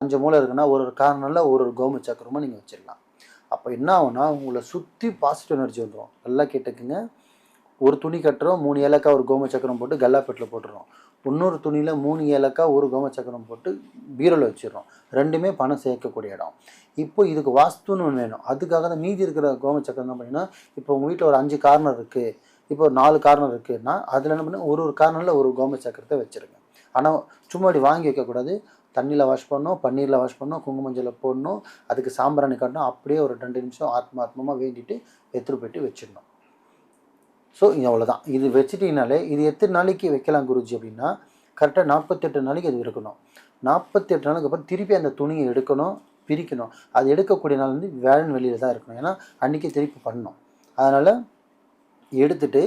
5 மூலை இருக்குன்னா ஒரு கார்னரில் ஒரு கோம சக்கரமும் நீங்கள் வச்சிடலாம். அப்போ என்ன ஆகும்னா உங்களை சுற்றி பாசிட்டிவ் எனர்ஜி வந்துடும். நல்லா கேட்டுக்குங்க. ஒரு துணி கட்டுறோம், 3 ஏலக்காய் ஒரு கோம சக்கரம் போட்டு கல்லாப்பெட்டில் போட்டுறோம். இன்னொரு துணியில் 3 ஏலக்காய் ஒரு கோம சக்கரம் போட்டு பீரோவில் வச்சிடறோம். ரெண்டுமே பணம் சேர்க்கக்கூடிய இடம். இப்போ இதுக்கு வாஸ்துன்னு ஒன்று வேணும். அதுக்காக தான் மீதி இருக்கிற கோம சக்கரம் என்ன பண்ணிங்கன்னா, இப்போ உங்கள் வீட்டில் ஒரு 5 கார்னர் இருக்குது, இப்போ ஒரு 4 கார்னர் இருக்குதுன்னா அதில் என்ன பண்ணால் ஒரு கார்னரில் ஒரு கோம சக்கரத்தை வச்சுருங்க. ஆனால் சும்மா அப்படி வாங்கி வைக்கக்கூடாது. தண்ணியில் வாஷ் பண்ணணும், பன்னீரில் வாஷ் பண்ணணும், குங்குமஞ்சளை போடணும், அதுக்கு சாம்பிராணி காட்டணும். அப்படியே ஒரு 2 நிமிஷம் ஆத்மார்த்தமாக வேண்டிட்டு எடுத்துகிட்டு போய்ட்டு வச்சிடணும். ஸோ அவ்வளோதான். இது வச்சுட்டிங்கனாலே இது எத்தனை நாளைக்கு வைக்கலாம் குருஜி அப்படின்னா, கரெக்டாக 48 நாளைக்கு அது இருக்கணும். 48 நாளுக்கு அப்புறம் திருப்பி அந்த துணியை எடுக்கணும், பிரிக்கணும். அது எடுக்கக்கூடிய நாள் வந்து வேலன் வெளியில் தான் இருக்கணும். ஏன்னா அன்றைக்கி திருப்பி பண்ணணும். அதனால் எடுத்துகிட்டு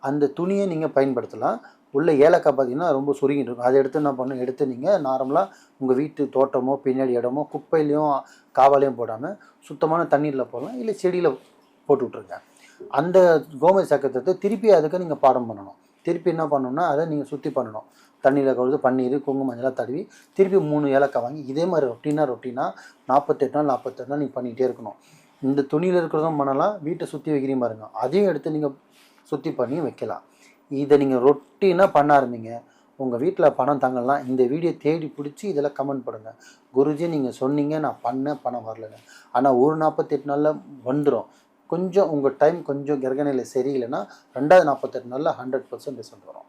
அந்த துணியை நீங்கள் பயன்படுத்தலாம். உள்ள ஏலக்காய் பார்த்தீங்கன்னா ரொம்ப சுருங்கிட்டு இருக்கும். அதை எடுத்து என்ன பண்ணணும், எடுத்து நீங்கள் நார்மலாக உங்கள் வீட்டு தோட்டமோ பின்னாடி இடமோ குப்பையிலையும் காவாலையும் போடாமல் சுத்தமான தண்ணீரில் போடலாம், இல்லை செடியில் போட்டு விட்ருங்க. அந்த கோமதி சக்கரத்தை திருப்பி அதுக்கு நீங்கள் பாடம் பண்ணணும். திருப்பி என்ன பண்ணணும்னா அதை நீங்கள் சுற்றி பண்ணணும். தண்ணியில் கழுது பன்னீர் குங்குமஞ்சளாக தடவி திருப்பி 3 ஏலக்காய் வாங்கி இதே மாதிரி ரொட்டீனாக 48 நாள் நீங்கள் பண்ணிகிட்டே இருக்கணும். இந்த துணியில் இருக்கிறதும் பண்ணலாம், வீட்டை சுற்றி வைக்கிறீங்க பாருங்க, அதையும் எடுத்து நீங்கள் சுற்றி பண்ணி வைக்கலாம். இதை நீங்கள் ரொட்டீனாக பண்ண ஆரம்பிங்க. உங்கள் வீட்டில் பணம் தங்கலாம். இந்த வீடியோ தேடி பிடிச்சி இதில் கமெண்ட் பண்ணுங்கள். குருஜி நீங்கள் சொன்னீங்க, நான் பண்ணேன், பணம் வரலங்க. ஆனால் ஒரு 48 நாளில் வந்துடும். கொஞ்சம் உங்கள் டைம் கொஞ்சம் கிரகநிலை சரியில்லைன்னா 2வது 48 நாளில் 100% ரிசல்ட் வரும்.